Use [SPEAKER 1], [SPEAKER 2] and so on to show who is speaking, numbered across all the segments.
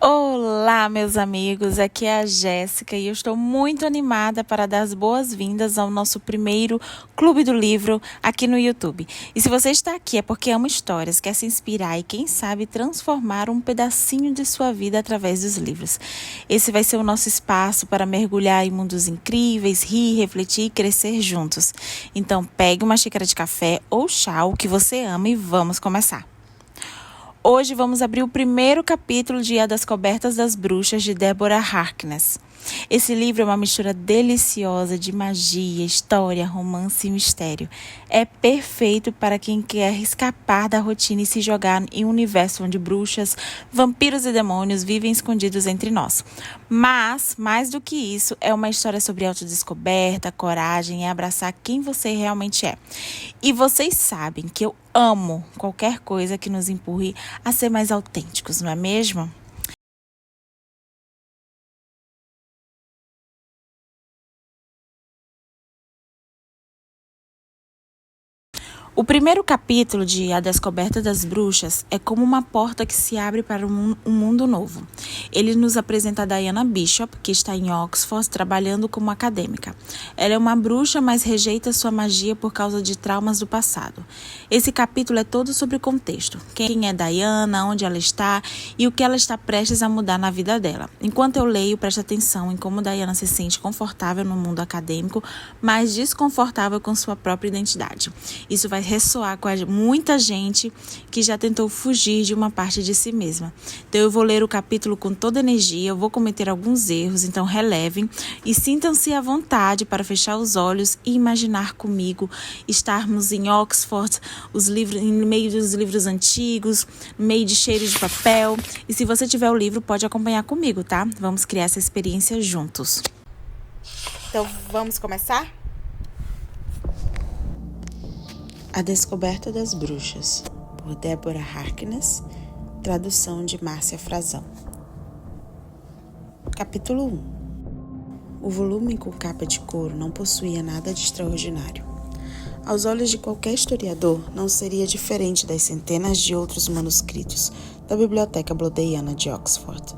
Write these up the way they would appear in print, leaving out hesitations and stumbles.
[SPEAKER 1] Olá, meus amigos, aqui é a Jéssica e eu estou muito animada para dar as boas-vindas ao nosso primeiro Clube do Livro aqui no YouTube. E se você está aqui é porque ama histórias, quer se inspirar e quem sabe transformar um pedacinho de sua vida através dos livros. Esse vai ser o nosso espaço para mergulhar em mundos incríveis, rir, refletir e crescer juntos. Então pegue uma xícara de café ou chá, o que você ama, e vamos começar. Hoje vamos abrir o primeiro capítulo de A Descobertas das Bruxas, de Deborah Harkness. Esse livro é uma mistura deliciosa de magia, história, romance e mistério. É perfeito para quem quer escapar da rotina e se jogar em um universo onde bruxas, vampiros e demônios vivem escondidos entre nós. Mas, mais do que isso, é uma história sobre autodescoberta, coragem e abraçar quem você realmente é. E vocês sabem que eu amo qualquer coisa que nos empurre a ser mais autênticos, não é mesmo? O primeiro capítulo de A Descoberta das Bruxas é como uma porta que se abre para um mundo novo. Ele nos apresenta a Diana Bishop, que está em Oxford trabalhando como acadêmica. Ela é uma bruxa, mas rejeita sua magia por causa de traumas do passado. Esse capítulo é todo sobre o contexto. Quem é Diana, onde ela está e o que ela está prestes a mudar na vida dela. Enquanto eu leio, preste atenção em como Diana se sente confortável no mundo acadêmico, mas desconfortável com sua própria identidade. Isso vai ressoar com muita gente que já tentou fugir de uma parte de si mesma. Então eu vou ler o capítulo com toda energia, eu vou cometer alguns erros, então relevem e sintam-se à vontade para fechar os olhos e imaginar comigo estarmos em Oxford, em meio dos livros antigos, no meio de cheiro de papel. E se você tiver o livro, pode acompanhar comigo, tá? Vamos criar essa experiência juntos. Então vamos começar? A Descoberta das Bruxas, por Deborah Harkness, tradução de Márcia Frazão. Capítulo 1. O volume com capa de couro não possuía nada de extraordinário. Aos olhos de qualquer historiador, não seria diferente das centenas de outros manuscritos da Biblioteca Bodleiana de Oxford,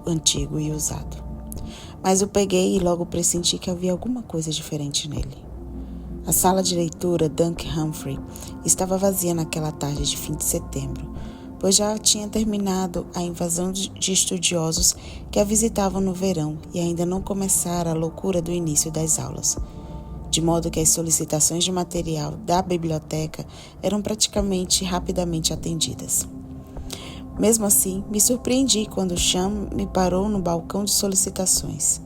[SPEAKER 1] antigo e usado. Mas eu peguei e logo pressenti que havia alguma coisa diferente nele. A sala de leitura Dunk Humphrey estava vazia naquela tarde de fim de setembro, pois já tinha terminado a invasão de estudiosos que a visitavam no verão e ainda não começara a loucura do início das aulas, de modo que as solicitações de material da biblioteca eram praticamente rapidamente atendidas. Mesmo assim, me surpreendi quando Sean me parou no balcão de solicitações.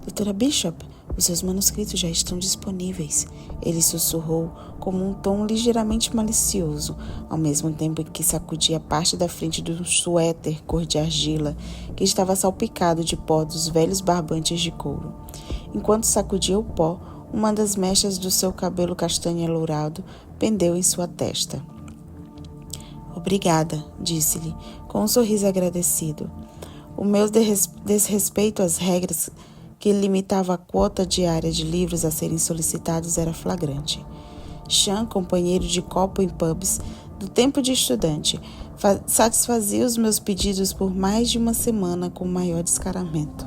[SPEAKER 1] Doutora Bishop, os seus manuscritos já estão disponíveis, ele sussurrou com um tom ligeiramente malicioso, ao mesmo tempo que sacudia parte da frente do suéter cor de argila que estava salpicado de pó dos velhos barbantes de couro. Enquanto sacudia o pó, uma das mechas do seu cabelo castanho alourado pendeu em sua testa. Obrigada, disse-lhe, com um sorriso agradecido. O meu desrespeito às regras que limitava a quota diária de livros a serem solicitados era flagrante. Sean, companheiro de copo em pubs do tempo de estudante, satisfazia os meus pedidos por mais de uma semana com o maior descaramento.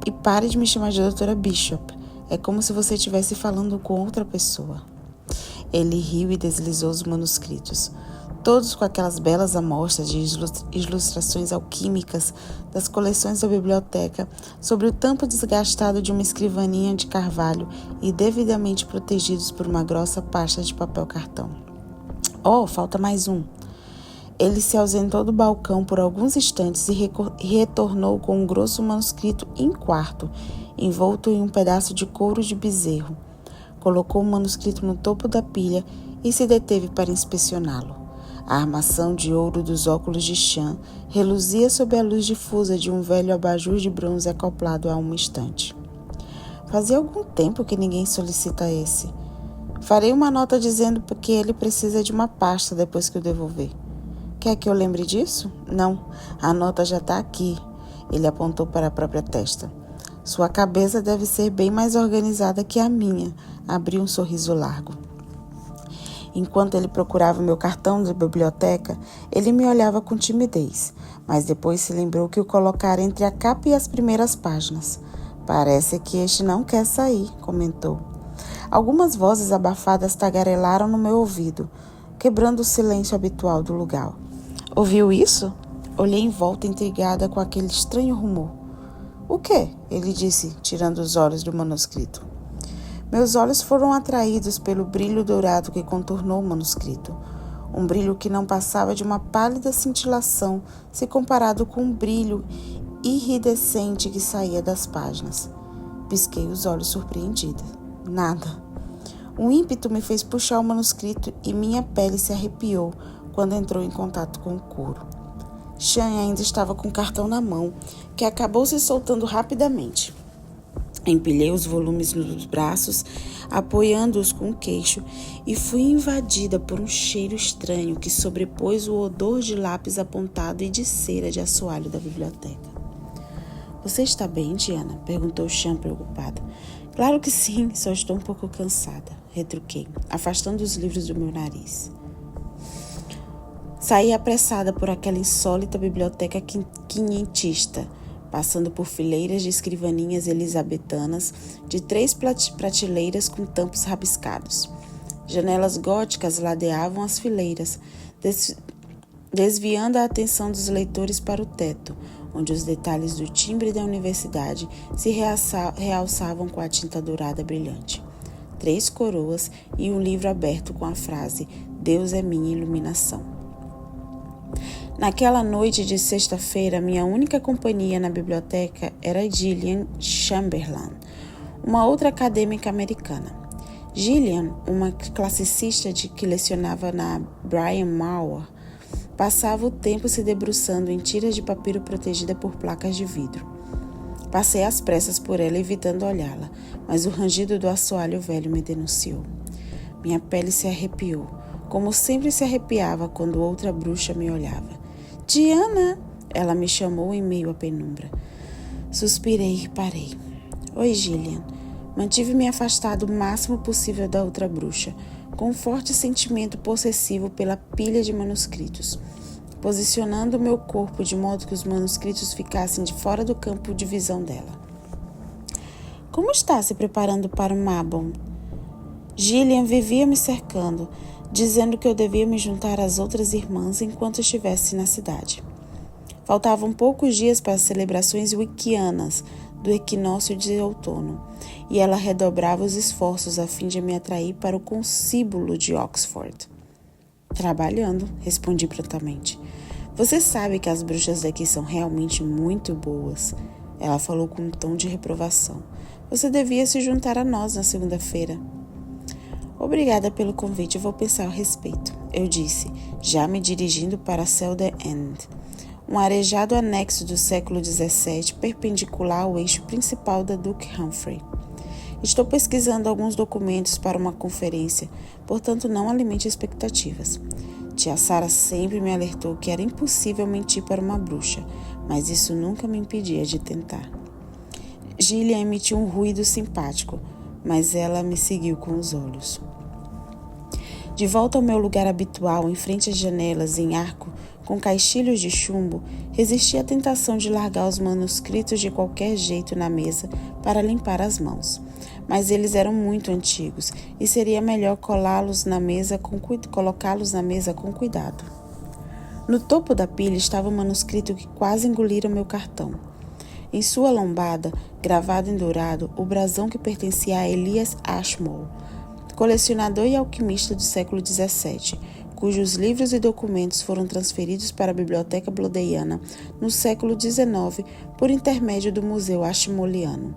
[SPEAKER 1] E pare de me chamar de doutora Bishop. É como se você estivesse falando com outra pessoa. Ele riu e deslizou os manuscritos, todos com aquelas belas amostras de ilustrações alquímicas das coleções da biblioteca sobre o tampo desgastado de uma escrivaninha de carvalho e devidamente protegidos por uma grossa pasta de papel cartão. Oh, falta mais um. Ele se ausentou do balcão por alguns instantes e retornou com um grosso manuscrito em quarto, envolto em um pedaço de couro de bezerro. Colocou o manuscrito no topo da pilha e se deteve para inspecioná-lo. A armação de ouro dos óculos de Sean reluzia sob a luz difusa de um velho abajur de bronze acoplado a uma estante. Fazia algum tempo que ninguém solicita esse. Farei uma nota dizendo que ele precisa de uma pasta depois que o devolver. Quer que eu lembre disso? Não, a nota já está aqui. Ele apontou para a própria testa. Sua cabeça deve ser bem mais organizada que a minha. Abriu um sorriso largo. Enquanto ele procurava meu cartão de biblioteca, ele me olhava com timidez, mas depois se lembrou que o colocara entre a capa e as primeiras páginas. Parece que este não quer sair, comentou. Algumas vozes abafadas tagarelaram no meu ouvido, quebrando o silêncio habitual do lugar. Ouviu isso? Olhei em volta intrigada com aquele estranho rumor. O quê? Ele disse, tirando os olhos do manuscrito. Meus olhos foram atraídos pelo brilho dourado que contornou o manuscrito. Um brilho que não passava de uma pálida cintilação se comparado com um brilho iridescente que saía das páginas. Pisquei os olhos surpreendida. Nada. Um ímpeto me fez puxar o manuscrito e minha pele se arrepiou quando entrou em contato com o couro. Shan ainda estava com o cartão na mão, que acabou se soltando rapidamente. Empilhei os volumes nos braços, apoiando-os com o queixo, e fui invadida por um cheiro estranho que sobrepôs o odor de lápis apontado e de cera de assoalho da biblioteca. Você está bem, Diana? Perguntou Shan preocupada. Claro que sim, só estou um pouco cansada, retruquei, afastando os livros do meu nariz. Saí apressada por aquela insólita biblioteca quinhentista, passando por fileiras de escrivaninhas elisabetanas de 3 prateleiras com tampos rabiscados. Janelas góticas ladeavam as fileiras, desviando a atenção dos leitores para o teto, onde os detalhes do timbre da universidade se realçavam com a tinta dourada brilhante. 3 coroas e um livro aberto com a frase "Deus é minha iluminação". Naquela noite de sexta-feira, minha única companhia na biblioteca era Gillian Chamberlain, uma outra acadêmica americana. Gillian, uma classicista que lecionava na Bryn Mawr, passava o tempo se debruçando em tiras de papiro protegida por placas de vidro. Passei às pressas por ela, evitando olhá-la, mas o rangido do assoalho velho me denunciou. Minha pele se arrepiou, como sempre se arrepiava quando outra bruxa me olhava. Diana! Ela me chamou em meio à penumbra. Suspirei e parei. Oi, Gillian. Mantive-me afastado o máximo possível da outra bruxa, com um forte sentimento possessivo pela pilha de manuscritos, posicionando meu corpo de modo que os manuscritos ficassem de fora do campo de visão dela. Como está se preparando para o Mabon? Gillian vivia me cercando, dizendo que eu devia me juntar às outras irmãs enquanto estivesse na cidade. Faltavam poucos dias para as celebrações wicquianas do equinócio de outono, e ela redobrava os esforços a fim de me atrair para o concíbulo de Oxford. Trabalhando, respondi prontamente. Você sabe que as bruxas daqui são realmente muito boas. Ela falou com um tom de reprovação. Você devia se juntar a nós na segunda-feira. Obrigada pelo convite, vou pensar a respeito, eu disse, já me dirigindo para Selder End, um arejado anexo do século XVII perpendicular ao eixo principal da Duke Humphrey. Estou pesquisando alguns documentos para uma conferência, portanto não alimente expectativas. Tia Sarah sempre me alertou que era impossível mentir para uma bruxa, mas isso nunca me impedia de tentar. Gillian emitiu um ruído simpático, mas ela me seguiu com os olhos. De volta ao meu lugar habitual, em frente às janelas, em arco, com caixilhos de chumbo, resisti à tentação de largar os manuscritos de qualquer jeito na mesa para limpar as mãos. Mas eles eram muito antigos e seria melhor colocá-los na mesa com cuidado. No topo da pilha estava um manuscrito que quase engolira meu cartão. Em sua lombada, gravado em dourado, o brasão que pertencia a Elias Ashmole, colecionador e alquimista do século XVII, cujos livros e documentos foram transferidos para a Biblioteca Bodleiana no século XIX por intermédio do Museu Ashmoleano,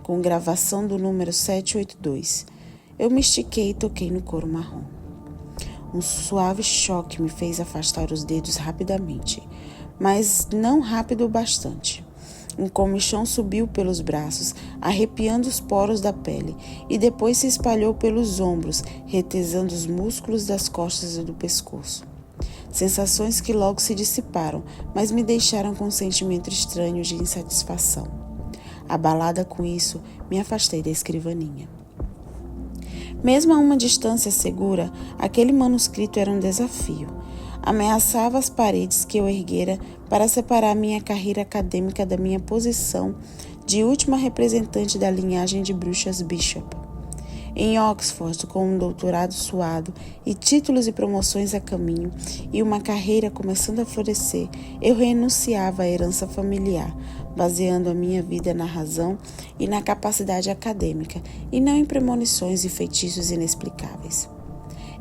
[SPEAKER 1] com gravação do número 782. Eu me estiquei e toquei no couro marrom. Um suave choque me fez afastar os dedos rapidamente, mas não rápido o bastante. Um comichão subiu pelos braços, arrepiando os poros da pele, e depois se espalhou pelos ombros, retesando os músculos das costas e do pescoço. Sensações que logo se dissiparam, mas me deixaram com um sentimento estranho de insatisfação. Abalada com isso, me afastei da escrivaninha. Mesmo a uma distância segura, aquele manuscrito era um desafio. Ameaçava as paredes que eu erguera para separar minha carreira acadêmica da minha posição de última representante da linhagem de bruxas Bishop. Em Oxford, com um doutorado suado e títulos e promoções a caminho e uma carreira começando a florescer, eu renunciava à herança familiar, baseando a minha vida na razão e na capacidade acadêmica, e não em premonições e feitiços inexplicáveis.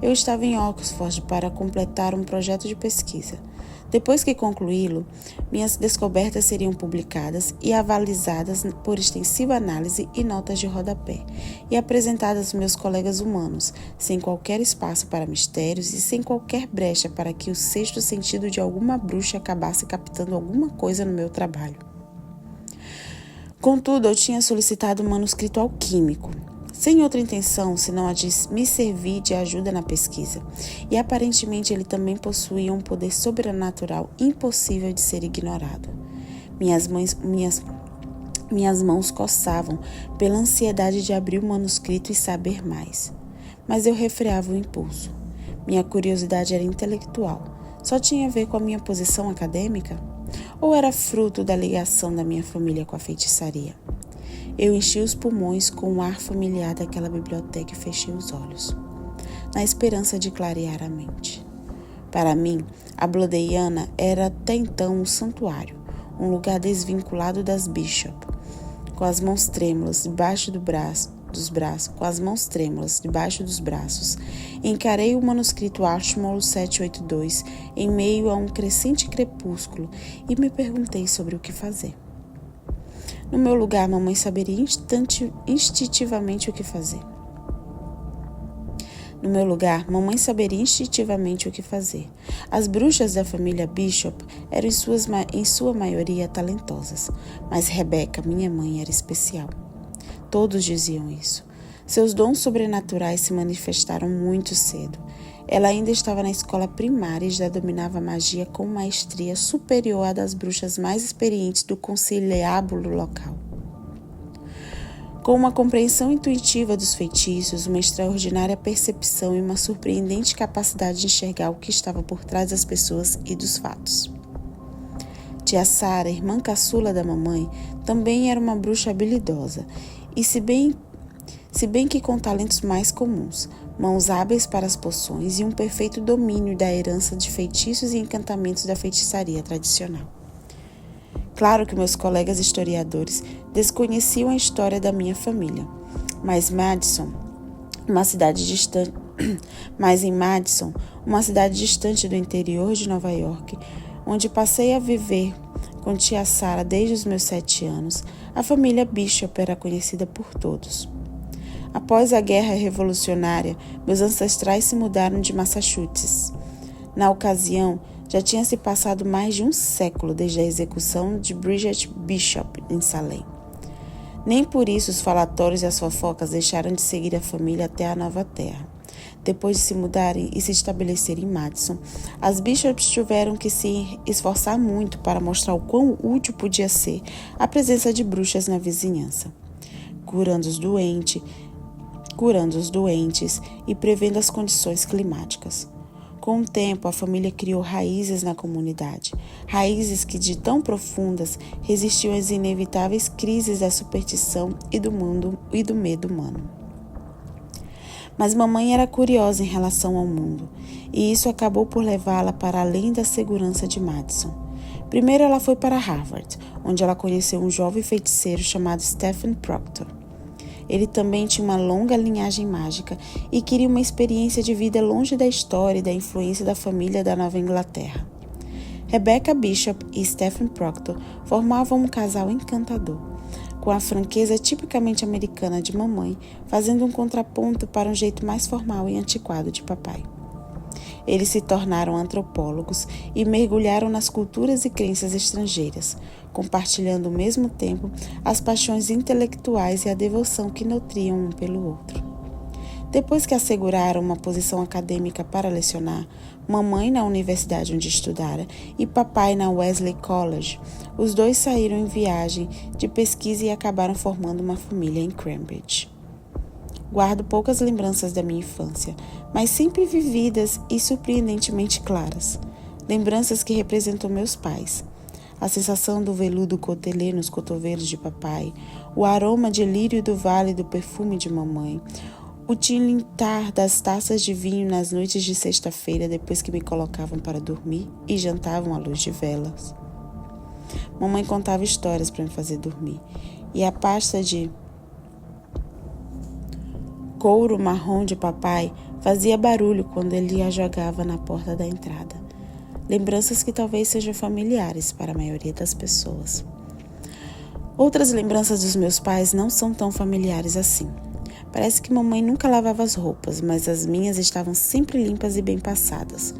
[SPEAKER 1] Eu estava em Oxford para completar um projeto de pesquisa. Depois que concluí-lo, minhas descobertas seriam publicadas e avalizadas por extensiva análise e notas de rodapé, e apresentadas aos meus colegas humanos, sem qualquer espaço para mistérios e sem qualquer brecha para que o sexto sentido de alguma bruxa acabasse captando alguma coisa no meu trabalho. Contudo, eu tinha solicitado um manuscrito alquímico, sem outra intenção senão a de me servir de ajuda na pesquisa, e aparentemente ele também possuía um poder sobrenatural impossível de ser ignorado. Minhas mãos coçavam pela ansiedade de abrir o manuscrito e saber mais, mas eu refreava o impulso. Minha curiosidade era intelectual, só tinha a ver com a minha posição acadêmica? Ou era fruto da ligação da minha família com a feitiçaria? Eu enchi os pulmões com o ar familiar daquela biblioteca e fechei os olhos, na esperança de clarear a mente. Para mim, a Blodeiana era até então um santuário, um lugar desvinculado das Bishop. Com as mãos trêmulas debaixo dos braços, encarei o manuscrito Ashmole 782 em meio a um crescente crepúsculo e me perguntei sobre o que fazer. No meu lugar, mamãe saberia instintivamente o que fazer. As bruxas da família Bishop eram em sua maioria talentosas, mas Rebecca, minha mãe, era especial. Todos diziam isso. Seus dons sobrenaturais se manifestaram muito cedo. Ela ainda estava na escola primária e já dominava a magia com maestria superior à das bruxas mais experientes do conciliábulo local. Com uma compreensão intuitiva dos feitiços, uma extraordinária percepção e uma surpreendente capacidade de enxergar o que estava por trás das pessoas e dos fatos. Tia Sara, irmã caçula da mamãe, também era uma bruxa habilidosa, e se bem que com talentos mais comuns, mãos hábeis para as poções e um perfeito domínio da herança de feitiços e encantamentos da feitiçaria tradicional. Claro que meus colegas historiadores desconheciam a história da minha família, mas em Madison, uma cidade distante do interior de Nova York, onde passei a viver com tia Sara desde os meus 7 anos, a família Bishop era conhecida por todos. Após a Guerra Revolucionária, meus ancestrais se mudaram de Massachusetts. Na ocasião, já tinha se passado mais de um século desde a execução de Bridget Bishop em Salem. Nem por isso os falatórios e as fofocas deixaram de seguir a família até a nova terra. Depois de se mudarem e se estabelecerem em Madison, as Bishops tiveram que se esforçar muito para mostrar o quão útil podia ser a presença de bruxas na vizinhança, curando os doentes e prevendo as condições climáticas. Com o tempo, a família criou raízes na comunidade, raízes que, de tão profundas, resistiam às inevitáveis crises da superstição e do medo humano. Mas mamãe era curiosa em relação ao mundo, e isso acabou por levá-la para além da segurança de Madison. Primeiro ela foi para Harvard, onde ela conheceu um jovem feiticeiro chamado Stephen Proctor. Ele também tinha uma longa linhagem mágica e queria uma experiência de vida longe da história e da influência da família da Nova Inglaterra. Rebecca Bishop e Stephen Proctor formavam um casal encantador, com a franqueza tipicamente americana de mamãe, fazendo um contraponto para um jeito mais formal e antiquado de papai. Eles se tornaram antropólogos e mergulharam nas culturas e crenças estrangeiras, compartilhando ao mesmo tempo as paixões intelectuais e a devoção que nutriam um pelo outro. Depois que asseguraram uma posição acadêmica para lecionar, mamãe na universidade onde estudara e papai na Wesley College, os dois saíram em viagem de pesquisa e acabaram formando uma família em Cambridge. Guardo poucas lembranças da minha infância, mas sempre vividas e surpreendentemente claras. Lembranças que representam meus pais. A sensação do veludo cotelê nos cotovelos de papai, o aroma de lírio do vale do perfume de mamãe, o tilintar das taças de vinho nas noites de sexta-feira depois que me colocavam para dormir e jantavam à luz de velas. Mamãe contava histórias para me fazer dormir e a pasta de couro marrom de papai fazia barulho quando ele a jogava na porta da entrada. Lembranças que talvez sejam familiares para a maioria das pessoas. Outras lembranças dos meus pais não são tão familiares assim. Parece que mamãe nunca lavava as roupas, mas as minhas estavam sempre limpas e bem passadas.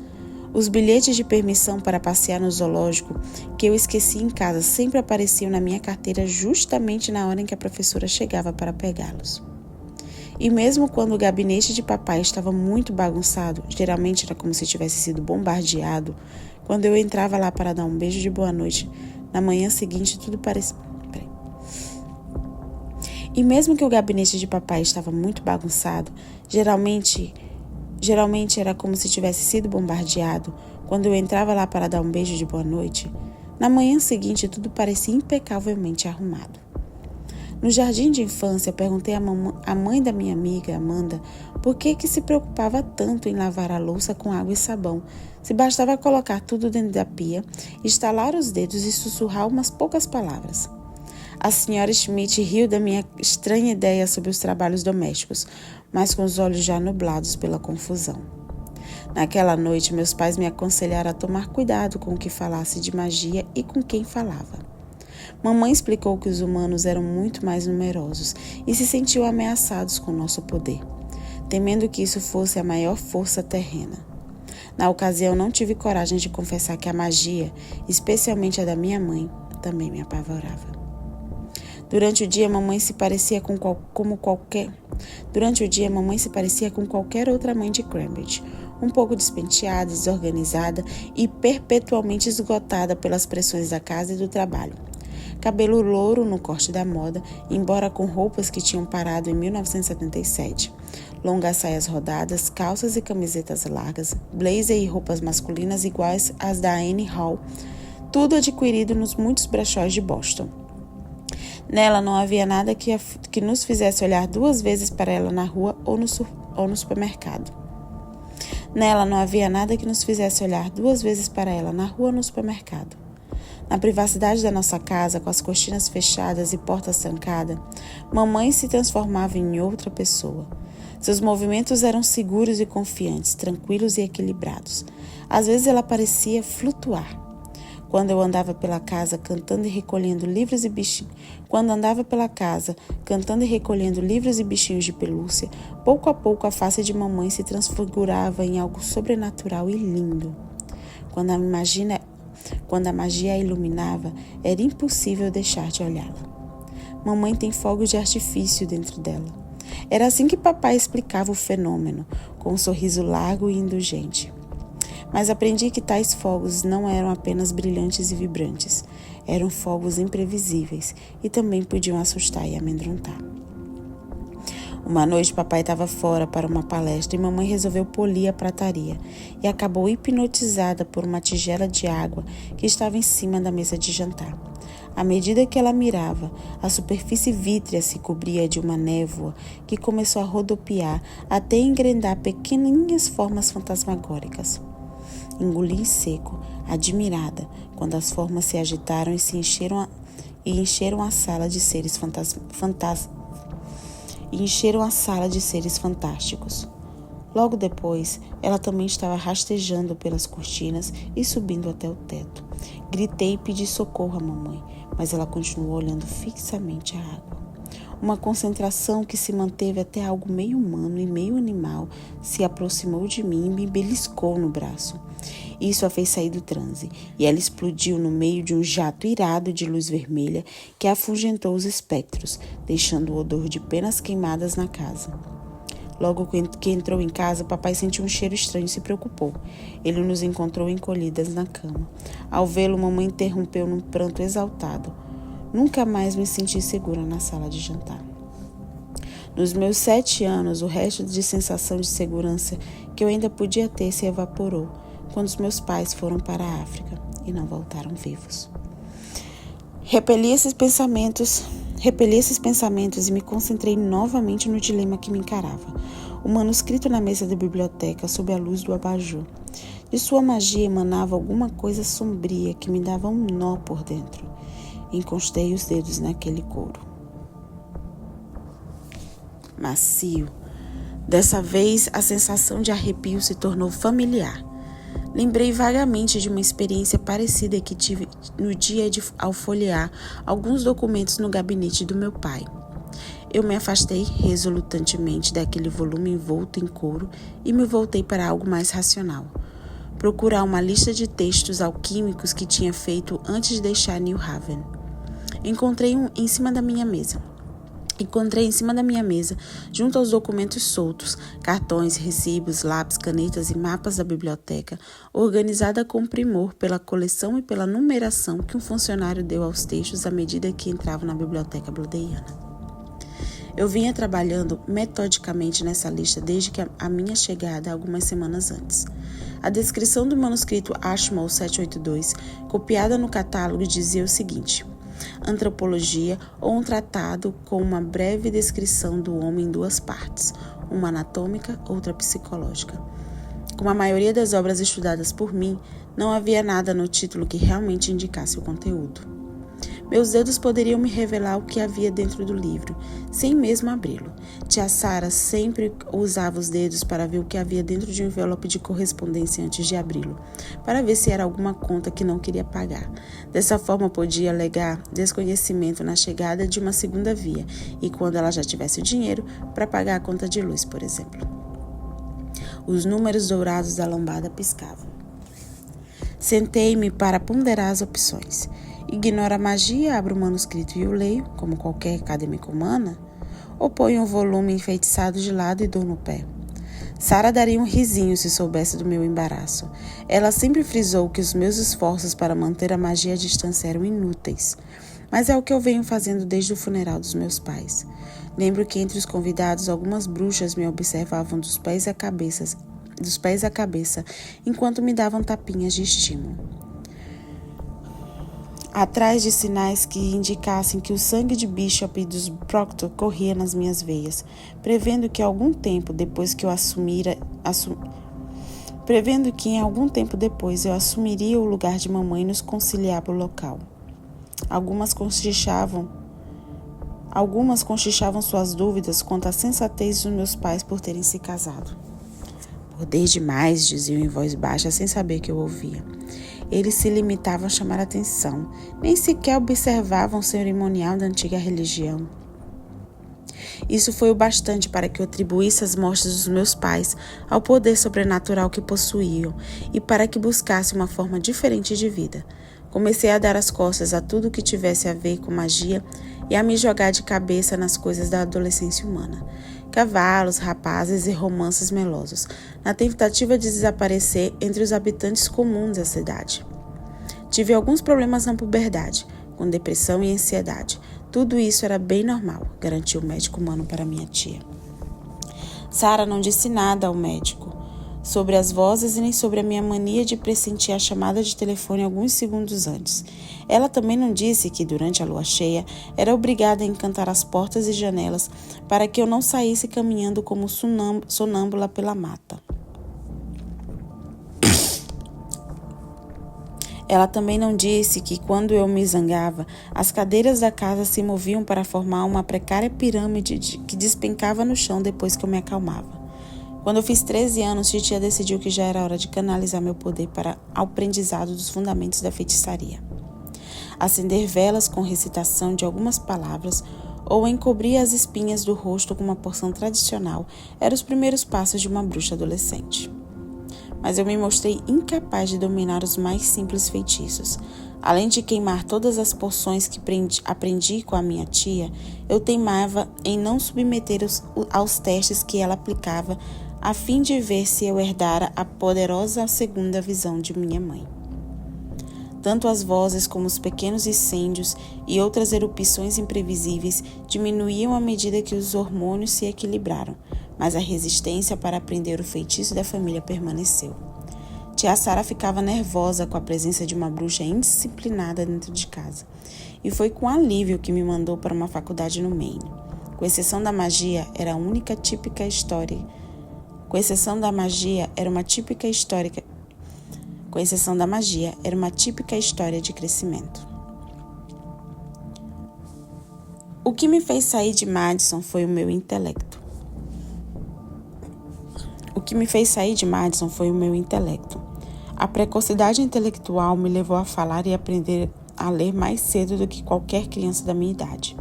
[SPEAKER 1] Os bilhetes de permissão para passear no zoológico que eu esqueci em casa sempre apareciam na minha carteira justamente na hora em que a professora chegava para pegá-los. E mesmo quando o gabinete de papai estava muito bagunçado, geralmente era como se tivesse sido bombardeado, quando eu entrava lá para dar um beijo de boa noite, na manhã seguinte tudo parecia... E mesmo que o gabinete de papai estava muito bagunçado, geralmente era como se tivesse sido bombardeado, quando eu entrava lá para dar um beijo de boa noite, na manhã seguinte tudo parecia impecavelmente arrumado. No jardim de infância, perguntei à mãe da minha amiga, Amanda, por que se preocupava tanto em lavar a louça com água e sabão, se bastava colocar tudo dentro da pia, estalar os dedos e sussurrar umas poucas palavras. A senhora Schmidt riu da minha estranha ideia sobre os trabalhos domésticos, mas com os olhos já nublados pela confusão. Naquela noite, meus pais me aconselharam a tomar cuidado com o que falasse de magia e com quem falava. Mamãe explicou que os humanos eram muito mais numerosos e se sentiam ameaçados com nosso poder, temendo que isso fosse a maior força terrena. Na ocasião, não tive coragem de confessar que a magia, especialmente a da minha mãe, também me apavorava. Durante o dia, mamãe se parecia com qualquer outra mãe de Cambridge, um pouco despenteada, desorganizada e perpetualmente esgotada pelas pressões da casa e do trabalho. Cabelo louro no corte da moda, embora com roupas que tinham parado em 1977. Longas saias rodadas, calças e camisetas largas, blazer e roupas masculinas iguais às da Annie Hall, tudo adquirido nos muitos brechós de Boston. Nela não havia nada que nos fizesse olhar duas vezes para ela na rua ou no supermercado. Nela não havia nada que nos fizesse olhar duas vezes para ela na rua ou no supermercado. Na privacidade da nossa casa, com as cortinas fechadas e portas trancadas, mamãe se transformava em outra pessoa. Seus movimentos eram seguros e confiantes, tranquilos e equilibrados. Às vezes ela parecia flutuar. Quando andava pela casa cantando e recolhendo livros e bichinhos de pelúcia, pouco a pouco a face de mamãe se transfigurava em algo sobrenatural e lindo. Quando a magia a iluminava, era impossível deixar de olhá-la. Mamãe tem fogos de artifício dentro dela. Era assim que papai explicava o fenômeno, com um sorriso largo e indulgente. Mas aprendi que tais fogos não eram apenas brilhantes e vibrantes, eram fogos imprevisíveis e também podiam assustar e amedrontar. Uma noite papai estava fora para uma palestra e mamãe resolveu polir a prataria e acabou hipnotizada por uma tigela de água que estava em cima da mesa de jantar. À medida que ela mirava, a superfície vítrea se cobria de uma névoa que começou a rodopiar até engrandar pequenininhas formas fantasmagóricas. Engoli em seco, admirada, quando as formas se agitaram e encheram a sala de seres fantásticos. Logo depois, ela também estava rastejando pelas cortinas e subindo até o teto. Gritei e pedi socorro à mamãe, mas ela continuou olhando fixamente a água. Uma concentração que se manteve até algo meio humano e meio animal se aproximou de mim e me beliscou no braço. Isso a fez sair do transe, e ela explodiu no meio de um jato irado de luz vermelha que afugentou os espectros, deixando o odor de penas queimadas na casa. Logo que entrou em casa, papai sentiu um cheiro estranho e se preocupou. Ele nos encontrou encolhidas na cama. Ao vê-lo, mamãe interrompeu num pranto exaltado. Nunca mais me senti segura na sala de jantar. Nos meus 7 anos, o resto de sensação de segurança que eu ainda podia ter se evaporou quando os meus pais foram para a África e não voltaram vivos. Repeli esses pensamentos e me concentrei novamente no dilema que me encarava. O manuscrito na mesa da biblioteca sob a luz do abajur. De sua magia emanava alguma coisa sombria que me dava um nó por dentro. Encostei os dedos naquele couro. Macio. Dessa vez, a sensação de arrepio se tornou familiar. Lembrei vagamente de uma experiência parecida que tive no dia ao folhear alguns documentos no gabinete do meu pai. Eu me afastei resolutantemente daquele volume envolto em couro e me voltei para algo mais racional. Procurar uma lista de textos alquímicos que tinha feito antes de deixar New Haven. Encontrei em cima da minha mesa, junto aos documentos soltos, cartões, recibos, lápis, canetas e mapas da biblioteca, organizada com primor pela coleção e pela numeração que um funcionário deu aos textos à medida que entravam na biblioteca Bloodeiana. Eu vinha trabalhando metodicamente nessa lista desde a minha chegada algumas semanas antes. A descrição do manuscrito Ashmole 782, copiada no catálogo, dizia o seguinte: Antropologia ou um tratado com uma breve descrição do homem em 2 partes, uma anatômica, outra psicológica. Como a maioria das obras estudadas por mim, não havia nada no título que realmente indicasse o conteúdo. Meus dedos poderiam me revelar o que havia dentro do livro, sem mesmo abri-lo. Tia Sara sempre usava os dedos para ver o que havia dentro de um envelope de correspondência antes de abri-lo, para ver se era alguma conta que não queria pagar. Dessa forma, podia alegar desconhecimento na chegada de uma segunda via e, quando ela já tivesse o dinheiro, para pagar a conta de luz, por exemplo. Os números dourados da lombada piscavam. Sentei-me para ponderar as opções. Ignoro a magia, abro o manuscrito e o leio, como qualquer acadêmica humana, ou ponho o volume enfeitiçado de lado e dou no pé. Sara daria um risinho se soubesse do meu embaraço. Ela sempre frisou que os meus esforços para manter a magia à distância eram inúteis, mas é o que eu venho fazendo desde o funeral dos meus pais. Lembro que entre os convidados algumas bruxas me observavam dos pés à cabeça, enquanto me davam tapinhas de estímulo. Atrás de sinais que indicassem que o sangue de Bishop e dos Proctor corria nas minhas veias, prevendo que em algum tempo depois eu assumiria o lugar de mamãe nos conciliábulo local. Algumas conchichavam suas dúvidas quanto à sensatez dos meus pais por terem se casado. Acordei demais, diziam em voz baixa, sem saber que eu ouvia. Eles se limitavam a chamar atenção, nem sequer observavam o cerimonial da antiga religião. Isso foi o bastante para que eu atribuísse as mortes dos meus pais ao poder sobrenatural que possuíam e para que buscasse uma forma diferente de vida. Comecei a dar as costas a tudo que tivesse a ver com magia e a me jogar de cabeça nas coisas da adolescência humana. Cavalos, rapazes e romances melosos, na tentativa de desaparecer entre os habitantes comuns da cidade. Tive alguns problemas na puberdade, com depressão e ansiedade. Tudo isso era bem normal, garantiu o médico humano para minha tia. Sara não disse nada ao médico sobre as vozes e nem sobre a minha mania de pressentir a chamada de telefone alguns segundos antes. Ela também não disse que, durante a lua cheia, era obrigada a encantar as portas e janelas para que eu não saísse caminhando como sonâmbula pela mata. Ela também não disse que, quando eu me zangava, as cadeiras da casa se moviam para formar uma precária pirâmide que despencava no chão depois que eu me acalmava. Quando eu fiz 13 anos, titia decidiu que já era hora de canalizar meu poder para o aprendizado dos fundamentos da feitiçaria. Acender velas com recitação de algumas palavras ou encobrir as espinhas do rosto com uma porção tradicional eram os primeiros passos de uma bruxa adolescente. Mas eu me mostrei incapaz de dominar os mais simples feitiços. Além de queimar todas as poções que aprendi com a minha tia, eu teimava em não submeter aos testes que ela aplicava a fim de ver se eu herdara a poderosa segunda visão de minha mãe. Tanto as vozes como os pequenos incêndios e outras erupções imprevisíveis diminuíam à medida que os hormônios se equilibraram, mas a resistência para aprender o feitiço da família permaneceu. Tia Sara ficava nervosa com a presença de uma bruxa indisciplinada dentro de casa, e foi com alívio que me mandou para uma faculdade no Maine. Com exceção da magia, era uma típica história de crescimento. O que me fez sair de Madison foi o meu intelecto. A precocidade intelectual me levou a falar e aprender a ler mais cedo do que qualquer criança da minha idade.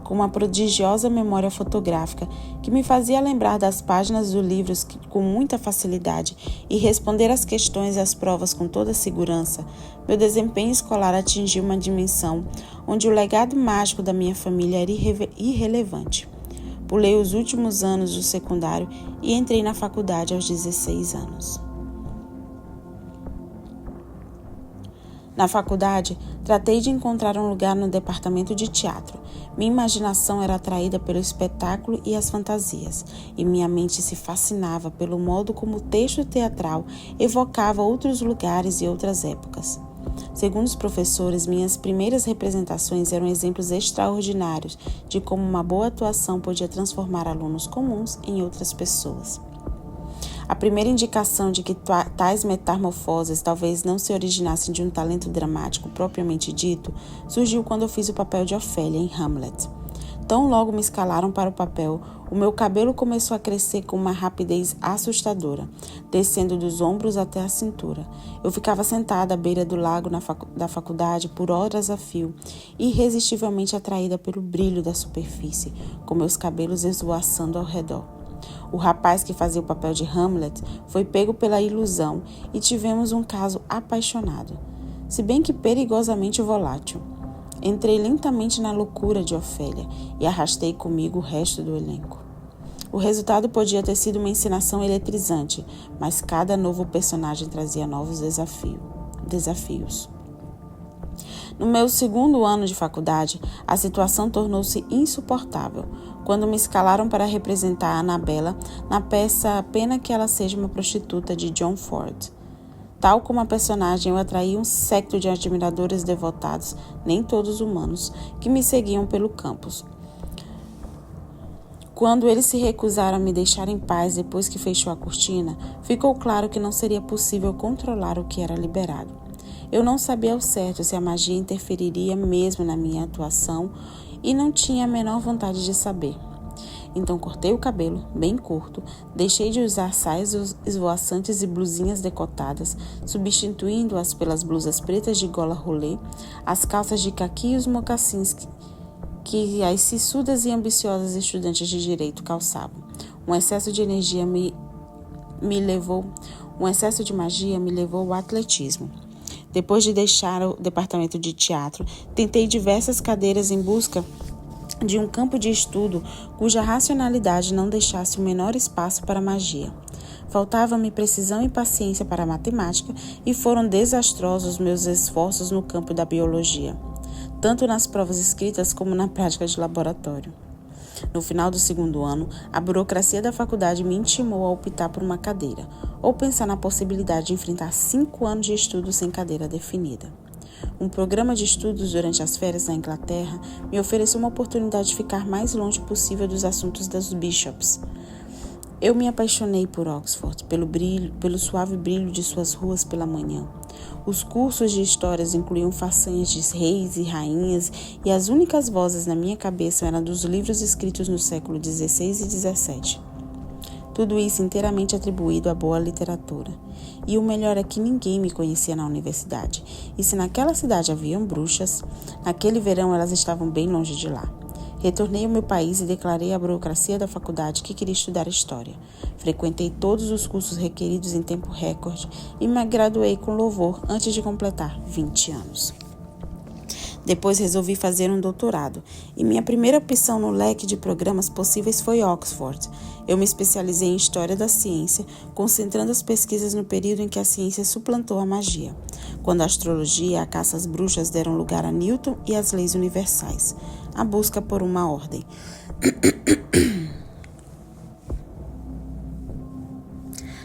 [SPEAKER 1] Com uma prodigiosa memória fotográfica que me fazia lembrar das páginas dos livros com muita facilidade e responder às questões e às provas com toda segurança, meu desempenho escolar atingiu uma dimensão onde o legado mágico da minha família era irrelevante. Pulei os últimos anos do secundário e entrei na faculdade aos 16 anos. Na faculdade, tratei de encontrar um lugar no departamento de teatro. Minha imaginação era atraída pelo espetáculo e as fantasias, e minha mente se fascinava pelo modo como o texto teatral evocava outros lugares e outras épocas. Segundo os professores, minhas primeiras representações eram exemplos extraordinários de como uma boa atuação podia transformar alunos comuns em outras pessoas. A primeira indicação de que tais metamorfoses talvez não se originassem de um talento dramático propriamente dito surgiu quando eu fiz o papel de Ofélia em Hamlet. Tão logo me escalaram para o papel, o meu cabelo começou a crescer com uma rapidez assustadora, descendo dos ombros até a cintura. Eu ficava sentada à beira do lago da faculdade por horas a fio, irresistivelmente atraída pelo brilho da superfície, com meus cabelos esvoaçando ao redor. O rapaz que fazia o papel de Hamlet foi pego pela ilusão e tivemos um caso apaixonado, se bem que perigosamente volátil. Entrei lentamente na loucura de Ofélia e arrastei comigo o resto do elenco. O resultado podia ter sido uma encenação eletrizante, mas cada novo personagem trazia novos desafios. No meu segundo ano de faculdade, a situação tornou-se insuportável, quando me escalaram para representar a Annabella na peça Pena que Ela Seja uma Prostituta, de John Ford. Tal como a personagem, eu atraí um séquito de admiradores devotados, nem todos humanos, que me seguiam pelo campus. Quando eles se recusaram a me deixar em paz depois que fechou a cortina, ficou claro que não seria possível controlar o que era liberado. Eu não sabia ao certo se a magia interferiria mesmo na minha atuação e não tinha a menor vontade de saber. Então cortei o cabelo, bem curto, deixei de usar saias esvoaçantes e blusinhas decotadas, substituindo-as pelas blusas pretas de gola rolê, as calças de caqui e os mocassins que as sissudas e ambiciosas estudantes de direito calçavam. Um excesso de magia me levou ao atletismo. Depois de deixar o departamento de teatro, tentei diversas cadeiras em busca de um campo de estudo cuja racionalidade não deixasse o menor espaço para a magia. Faltava-me precisão e paciência para a matemática e foram desastrosos meus esforços no campo da biologia, tanto nas provas escritas como na prática de laboratório. No final do segundo ano, a burocracia da faculdade me intimou a optar por uma cadeira, ou pensar na possibilidade de enfrentar 5 anos de estudo sem cadeira definida. Um programa de estudos durante as férias na Inglaterra me ofereceu uma oportunidade de ficar mais longe possível dos assuntos das Bishops. Eu me apaixonei por Oxford, pelo suave brilho de suas ruas pela manhã. Os cursos de histórias incluíam façanhas de reis e rainhas, e as únicas vozes na minha cabeça eram dos livros escritos no século XVI e XVII. Tudo isso inteiramente atribuído à boa literatura. E o melhor é que ninguém me conhecia na universidade. E se naquela cidade haviam bruxas, naquele verão elas estavam bem longe de lá. Retornei ao meu país e declarei à burocracia da faculdade que queria estudar História. Frequentei todos os cursos requeridos em tempo recorde e me graduei com louvor antes de completar 20 anos. Depois resolvi fazer um doutorado, e minha primeira opção no leque de programas possíveis foi Oxford. Eu me especializei em História da Ciência, concentrando as pesquisas no período em que a ciência suplantou a magia. quando a astrologia e a caça às bruxas deram lugar a Newton e as leis universais, a busca por uma ordem.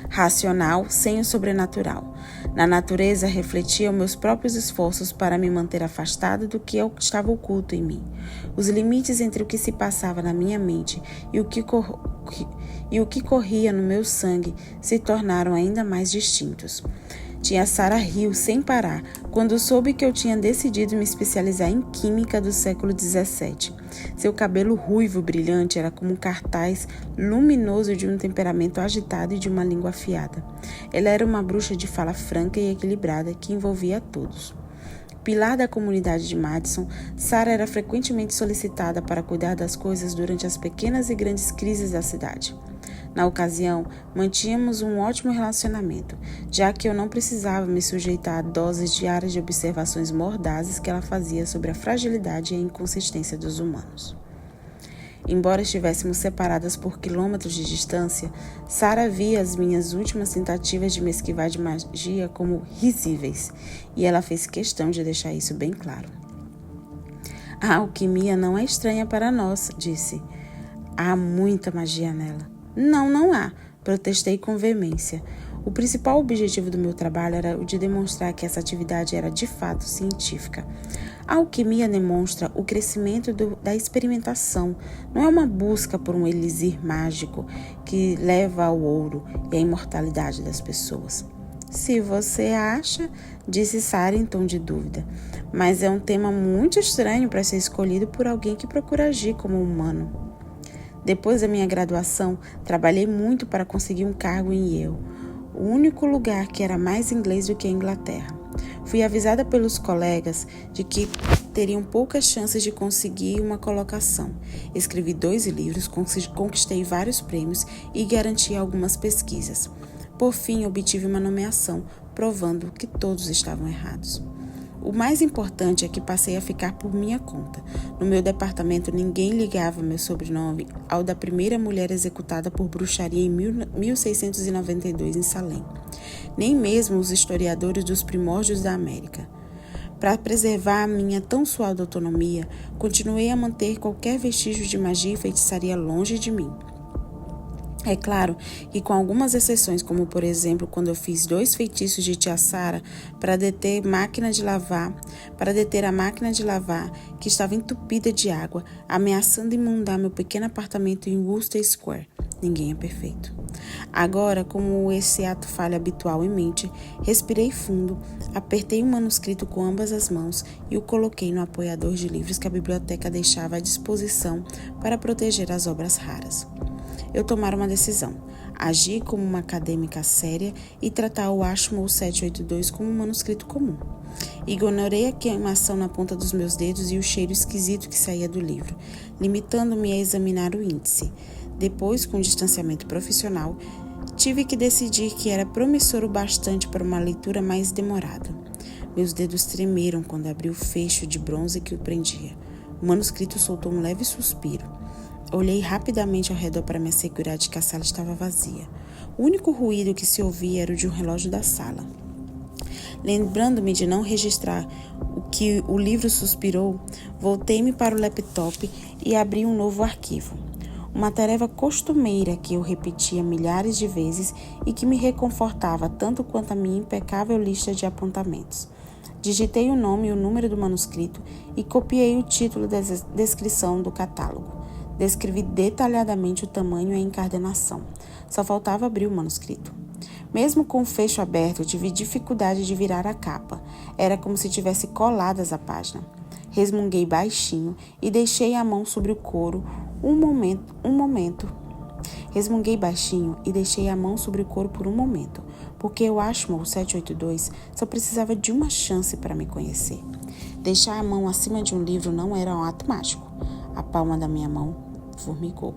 [SPEAKER 1] Racional sem o sobrenatural. Na natureza, refletia os meus próprios esforços para me manter afastado do que estava oculto em mim. Os limites entre o que se passava na minha mente e o que corria no meu sangue se tornaram ainda mais distintos. Tia Sarah riu sem parar quando soube que eu tinha decidido me especializar em química do século XVII. Seu cabelo ruivo brilhante era como um cartaz luminoso de um temperamento agitado e de uma língua afiada. Ela era uma bruxa de fala franca e equilibrada que envolvia a todos. Pilar da comunidade de Madison, Sarah era frequentemente solicitada para cuidar das coisas durante as pequenas e grandes crises da cidade. Na ocasião, mantínhamos um ótimo relacionamento, já que eu não precisava me sujeitar a doses diárias de observações mordazes que ela fazia sobre a fragilidade e a inconsistência dos humanos. Embora estivéssemos separadas por quilômetros de distância, Sarah via as minhas últimas tentativas de me esquivar de magia como risíveis, e ela fez questão de deixar isso bem claro. A alquimia não é estranha para nós, disse. Há muita magia nela. Não há, protestei com veemência. O principal objetivo do meu trabalho era o de demonstrar que essa atividade era de fato científica. A alquimia demonstra o crescimento da experimentação, não é uma busca por um elixir mágico que leva ao ouro e à imortalidade das pessoas. Se você acha, disse Sarah em tom de dúvida, mas é um tema muito estranho para ser escolhido por alguém que procura agir como humano. Depois da minha graduação, trabalhei muito para conseguir um cargo em Yale, o único lugar que era mais inglês do que a Inglaterra. Fui avisada pelos colegas de que teriam poucas chances de conseguir uma colocação. Escrevi 2 livros, conquistei vários prêmios e garanti algumas pesquisas. Por fim, obtive uma nomeação, provando que todos estavam errados. O mais importante é que passei a ficar por minha conta. No meu departamento, ninguém ligava meu sobrenome ao da primeira mulher executada por bruxaria em 1692 em Salem. Nem mesmo os historiadores dos primórdios da América. Para preservar a minha tão suave autonomia, continuei a manter qualquer vestígio de magia e feitiçaria longe de mim. É claro que com algumas exceções, como por exemplo quando eu fiz 2 feitiços de tia Sarah para deter a máquina de lavar que estava entupida de água, ameaçando inundar meu pequeno apartamento em Wooster Square. Ninguém é perfeito. Agora, com esse ato falho habitual em mente, respirei fundo, apertei o manuscrito com ambas as mãos e o coloquei no apoiador de livros que a biblioteca deixava à disposição para proteger as obras raras. Eu tomara uma decisão, agir como uma acadêmica séria e tratar o Ashmole 782 como um manuscrito comum. Ignorei a queimação na ponta dos meus dedos e o cheiro esquisito que saía do livro, limitando-me a examinar o índice. Depois, com distanciamento profissional, tive que decidir que era promissor o bastante para uma leitura mais demorada. Meus dedos tremeram quando abri o fecho de bronze que o prendia. O manuscrito soltou um leve suspiro. Olhei rapidamente ao redor para me assegurar de que a sala estava vazia. O único ruído que se ouvia era o de um relógio da sala. Lembrando-me de não registrar o que o livro suspirou, voltei-me para o laptop e abri um novo arquivo. Uma tarefa costumeira que eu repetia milhares de vezes e que me reconfortava tanto quanto a minha impecável lista de apontamentos. Digitei o nome e o número do manuscrito e copiei o título da descrição do catálogo. Descrevi detalhadamente o tamanho e a encadernação. Só faltava abrir o manuscrito. Mesmo com o fecho aberto, tive dificuldade de virar a capa. Era como se tivesse coladas à página. Resmunguei baixinho e deixei a mão sobre o couro Resmunguei baixinho e deixei a mão sobre o couro por um momento, porque o Ashmole 782 só precisava de uma chance para me conhecer. Deixar a mão acima de um livro não era um ato mágico. A palma da minha mão formigou.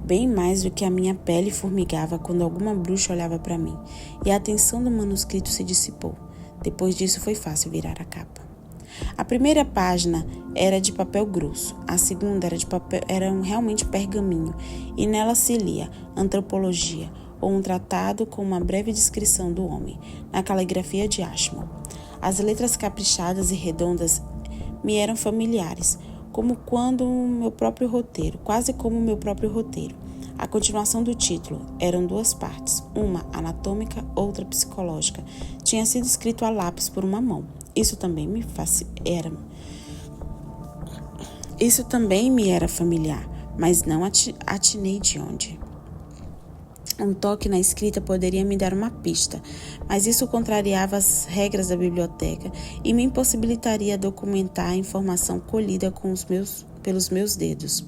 [SPEAKER 1] Bem mais do que a minha pele formigava quando alguma bruxa olhava para mim, e a atenção do manuscrito se dissipou. Depois disso foi fácil virar a capa. A primeira página era de papel grosso, a segunda era realmente pergaminho, e nela se lia antropologia, ou um tratado com uma breve descrição do homem, na caligrafia de Ashmole. As letras caprichadas e redondas me eram familiares, quase como o meu próprio roteiro. A continuação do título eram duas partes, uma anatômica, outra psicológica. Tinha sido escrito a lápis por uma mão. Isso também me era familiar, mas não atinei de onde. Um toque na escrita poderia me dar uma pista, mas isso contrariava as regras da biblioteca e me impossibilitaria documentar a informação colhida pelos meus dedos.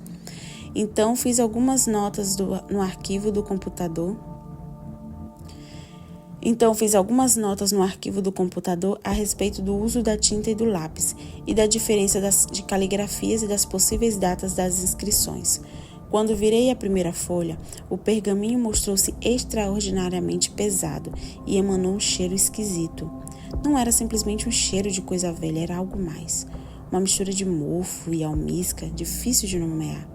[SPEAKER 1] Então fiz algumas notas no arquivo do computador a respeito do uso da tinta e do lápis e da diferença de caligrafias e das possíveis datas das inscrições. Quando virei a primeira folha, o pergaminho mostrou-se extraordinariamente pesado e emanou um cheiro esquisito. Não era simplesmente um cheiro de coisa velha, era algo mais. Uma mistura de mofo e almíscar, difícil de nomear.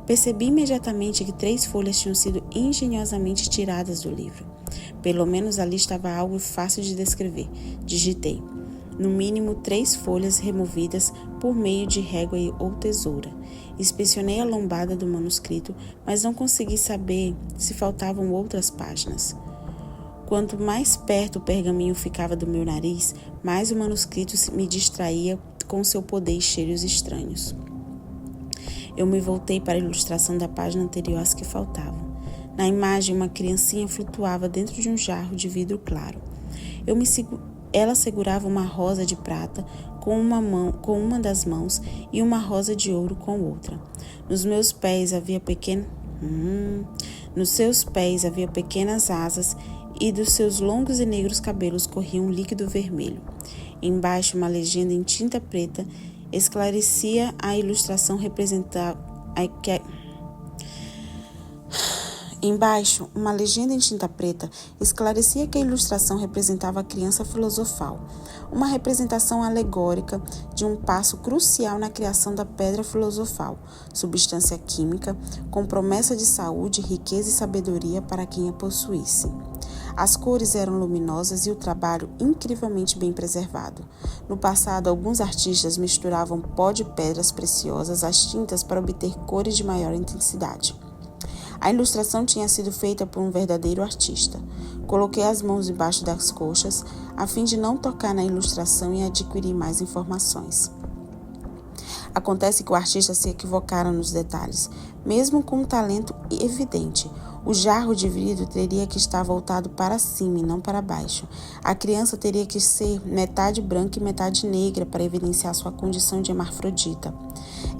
[SPEAKER 1] Percebi imediatamente que 3 folhas tinham sido engenhosamente tiradas do livro. Pelo menos ali estava algo fácil de descrever. Digitei. No mínimo 3 folhas removidas por meio de régua ou tesoura. Inspecionei a lombada do manuscrito, mas não consegui saber se faltavam outras páginas. Quanto mais perto o pergaminho ficava do meu nariz, mais o manuscrito me distraía com seu poder e cheiros estranhos. Eu me voltei para a ilustração da página anterior às que faltavam. Na imagem, uma criancinha flutuava dentro de um jarro de vidro claro. Ela segurava uma rosa de prata com uma das mãos e uma rosa de ouro com outra. Nos seus pés havia pequenas asas e dos seus longos e negros cabelos corria um líquido vermelho. Embaixo, uma legenda em tinta preta esclarecia a ilustração representava a criança filosofal, uma representação alegórica de um passo crucial na criação da pedra filosofal, substância química, com promessa de saúde, riqueza e sabedoria para quem a possuísse. As cores eram luminosas e o trabalho incrivelmente bem preservado. No passado, alguns artistas misturavam pó de pedras preciosas às tintas para obter cores de maior intensidade. A ilustração tinha sido feita por um verdadeiro artista. Coloquei as mãos debaixo das coxas, a fim de não tocar na ilustração e adquirir mais informações. Acontece que o artista se equivocara nos detalhes. Mesmo com um talento evidente, o jarro de vidro teria que estar voltado para cima e não para baixo. A criança teria que ser metade branca e metade negra para evidenciar sua condição de hermafrodita.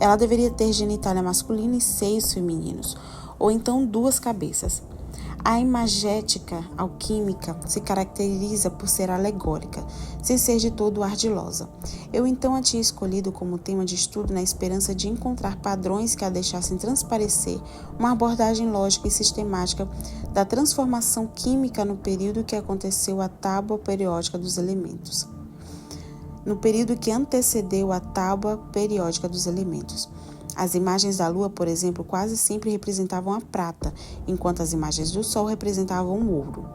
[SPEAKER 1] Ela deveria ter genitália masculina e seios femininos, ou então 2 cabeças. A imagética alquímica se caracteriza por ser alegórica, sem ser de todo ardilosa. Eu então a tinha escolhido como tema de estudo na esperança de encontrar padrões que a deixassem transparecer uma abordagem lógica e sistemática da transformação química no período que aconteceu a tábua periódica dos elementos. No período que antecedeu a tábua periódica dos elementos. As imagens da Lua, por exemplo, quase sempre representavam a prata, enquanto as imagens do Sol representavam o ouro.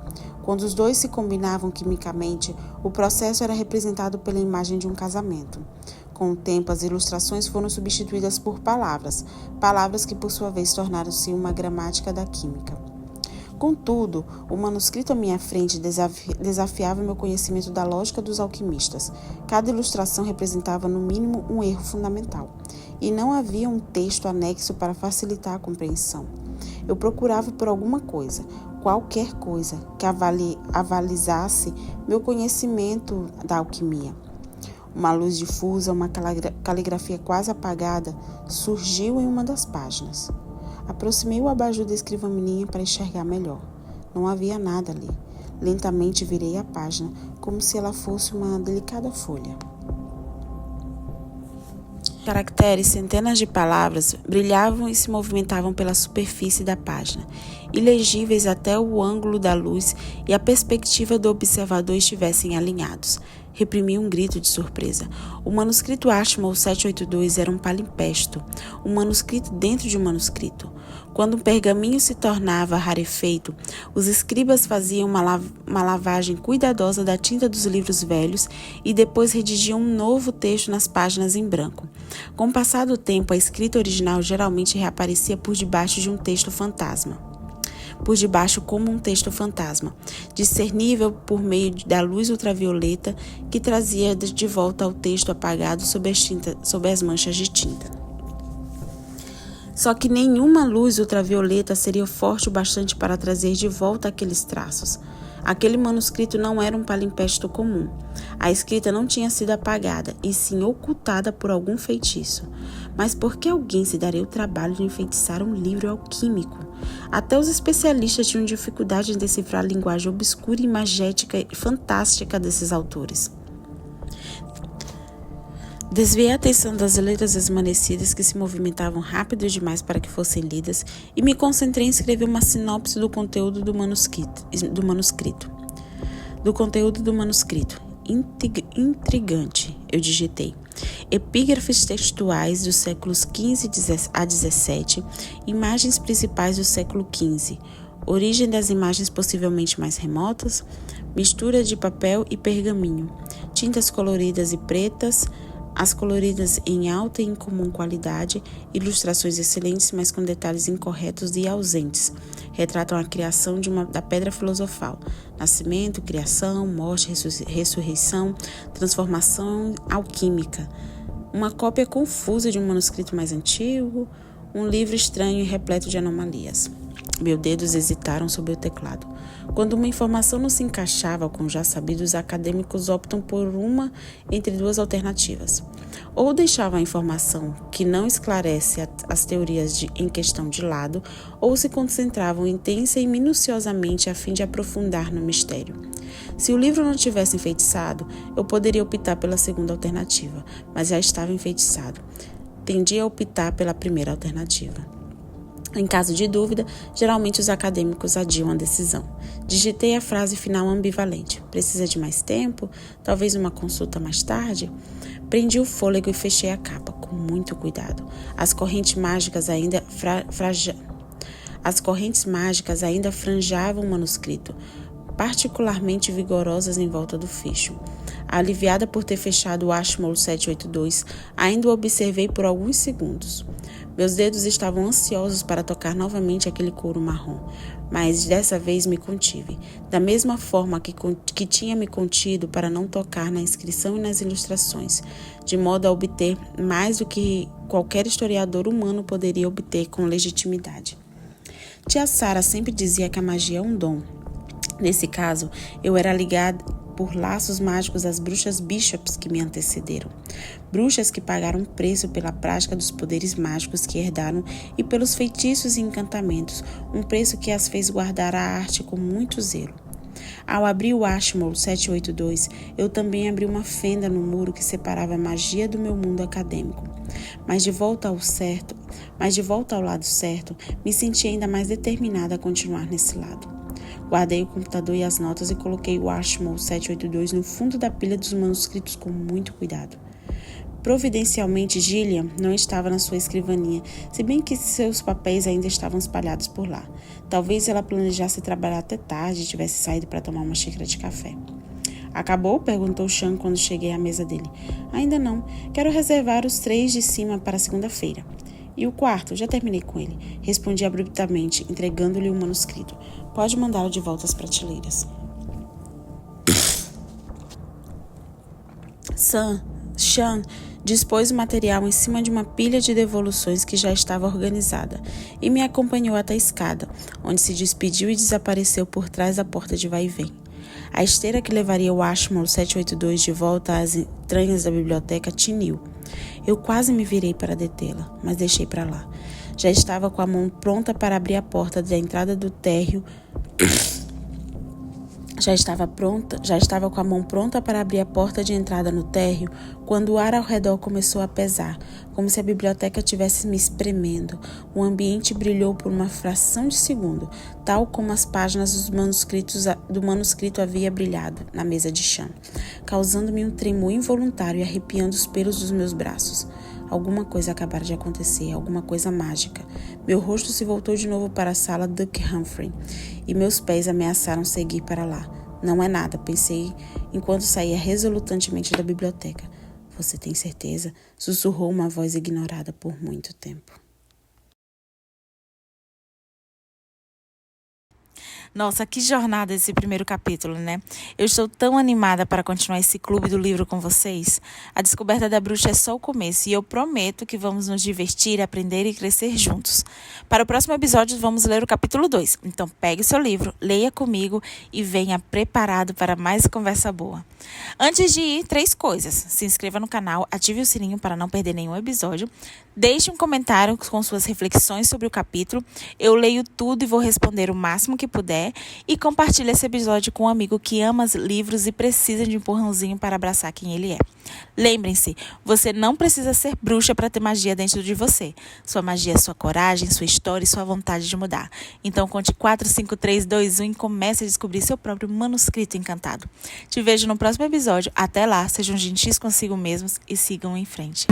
[SPEAKER 1] Quando os dois se combinavam quimicamente, o processo era representado pela imagem de um casamento. Com o tempo, as ilustrações foram substituídas por palavras que por sua vez tornaram-se uma gramática da química. Contudo, o manuscrito à minha frente desafiava meu conhecimento da lógica dos alquimistas. Cada ilustração representava, no mínimo, um erro fundamental. E não havia um texto anexo para facilitar a compreensão. Eu procurava por alguma coisa, qualquer coisa, que avalizasse meu conhecimento da alquimia. Uma luz difusa, uma caligrafia quase apagada, surgiu em uma das páginas. Aproximei o abajur da escrivaninha para enxergar melhor. Não havia nada ali. Lentamente virei a página, como se ela fosse uma delicada folha. Caracteres, centenas de palavras, brilhavam e se movimentavam pela superfície da página, ilegíveis até o ângulo da luz e a perspectiva do observador estivessem alinhados. Reprimi um grito de surpresa. O manuscrito Ashmole 782 era um palimpsesto, um manuscrito dentro de um manuscrito. Quando um pergaminho se tornava rarefeito, os escribas faziam uma lavagem cuidadosa da tinta dos livros velhos e depois redigiam um novo texto nas páginas em branco. Com o passar do tempo, a escrita original geralmente reaparecia por debaixo como um texto fantasma, discernível por meio da luz ultravioleta que trazia de volta ao texto apagado sob as manchas de tinta. Só que nenhuma luz ultravioleta seria forte o bastante para trazer de volta aqueles traços. Aquele manuscrito não era um palimpsesto comum. A escrita não tinha sido apagada, e sim ocultada por algum feitiço. Mas por que alguém se daria o trabalho de enfeitiçar um livro alquímico? Até os especialistas tinham dificuldade em decifrar a linguagem obscura, imagética e fantástica desses autores. Desviei a atenção das letras esmanecidas que se movimentavam rápido demais para que fossem lidas e me concentrei em escrever uma sinopse do conteúdo do manuscrito. Intrigante, eu digitei. Epígrafes textuais dos séculos XV a XVII, imagens principais do século XV, origem das imagens possivelmente mais remotas, mistura de papel e pergaminho, tintas coloridas e pretas, as coloridas em alta e incomum qualidade, ilustrações excelentes, mas com detalhes incorretos e ausentes. Retratam a criação da pedra filosofal. Nascimento, criação, morte, ressurreição, transformação alquímica. Uma cópia confusa de um manuscrito mais antigo, um livro estranho e repleto de anomalias. Meus dedos hesitaram sobre o teclado. Quando uma informação não se encaixava com o já sabido, os acadêmicos optam por uma entre duas alternativas. Ou deixavam a informação que não esclarece as teorias em questão de lado, ou se concentravam intensa e minuciosamente a fim de aprofundar no mistério. Se o livro não tivesse enfeitiçado, eu poderia optar pela segunda alternativa, mas já estava enfeitiçado. Tendi a optar pela primeira alternativa. Em caso de dúvida, geralmente os acadêmicos adiam a decisão. Digitei a frase final ambivalente. Precisa de mais tempo? Talvez uma consulta mais tarde? Prendi o fôlego e fechei a capa, com muito cuidado. As correntes mágicas ainda franjavam o manuscrito, particularmente vigorosas em volta do fecho. Aliviada por ter fechado o Ashmole 782, ainda o observei por alguns segundos. Meus dedos estavam ansiosos para tocar novamente aquele couro marrom, mas dessa vez me contive, da mesma forma que tinha me contido para não tocar na inscrição e nas ilustrações, de modo a obter mais do que qualquer historiador humano poderia obter com legitimidade. Tia Sara sempre dizia que a magia é um dom. Nesse caso, eu era ligada por laços mágicos às bruxas Bishops que me antecederam. Bruxas que pagaram preço pela prática dos poderes mágicos que herdaram e pelos feitiços e encantamentos, um preço que as fez guardar a arte com muito zelo. Ao abrir o Ashmole 782, eu também abri uma fenda no muro que separava a magia do meu mundo acadêmico. Mas de volta ao lado certo, me senti ainda mais determinada a continuar nesse lado. Guardei o computador e as notas e coloquei o Ashmole 782 no fundo da pilha dos manuscritos com muito cuidado. Providencialmente, Gillian não estava na sua escrivaninha, se bem que seus papéis ainda estavam espalhados por lá. Talvez ela planejasse trabalhar até tarde e tivesse saído para tomar uma xícara de café. Acabou? Perguntou Sean quando cheguei à mesa dele. Ainda não. Quero reservar os 3 de cima para segunda-feira. E o quarto? Já terminei com ele. Respondi abruptamente, entregando-lhe o manuscrito. Pode mandá-lo de volta às prateleiras. Sean dispôs o material em cima de uma pilha de devoluções que já estava organizada e me acompanhou até a escada, onde se despediu e desapareceu por trás da porta de vai-vem. A esteira que levaria o Ashmole 782 de volta às entranhas da biblioteca tiniu. Eu quase me virei para detê-la, mas deixei para lá. Já estava com a mão pronta para abrir a porta da entrada do térreo. Já estava com a mão pronta para abrir a porta de entrada no térreo, quando o ar ao redor começou a pesar, como se a biblioteca estivesse me espremendo. O ambiente brilhou por uma fração de segundo, tal como as páginas do manuscrito havia brilhado na mesa de chão, causando-me um tremor involuntário e arrepiando os pelos dos meus braços. Alguma coisa acabara de acontecer, alguma coisa mágica. Meu rosto se voltou de novo para a sala Duke Humphrey e meus pés ameaçaram seguir para lá. Não é nada, pensei enquanto saía resolutantemente da biblioteca. Você tem certeza? Sussurrou uma voz ignorada por muito tempo.
[SPEAKER 2] Nossa, que jornada esse primeiro capítulo, né? Eu estou tão animada para continuar esse clube do livro com vocês. A descoberta da bruxa é só o começo e eu prometo que vamos nos divertir, aprender e crescer juntos. Para o próximo episódio, vamos ler o capítulo 2. Então, pegue seu livro, leia comigo e venha preparado para mais conversa boa. Antes de ir, 3 coisas. Se inscreva no canal, ative o sininho para não perder nenhum episódio. Deixe um comentário com suas reflexões sobre o capítulo. Eu leio tudo e vou responder o máximo que puder. E compartilhe esse episódio com um amigo que ama livros e precisa de um empurrãozinho para abraçar quem ele é. Lembrem-se, você não precisa ser bruxa para ter magia dentro de você. Sua magia é sua coragem, sua história e sua vontade de mudar. Então conte 4, 5, 3, 2, 1 e comece a descobrir seu próprio manuscrito encantado. Te vejo no próximo episódio. Até lá, sejam gentis consigo mesmos e sigam em frente.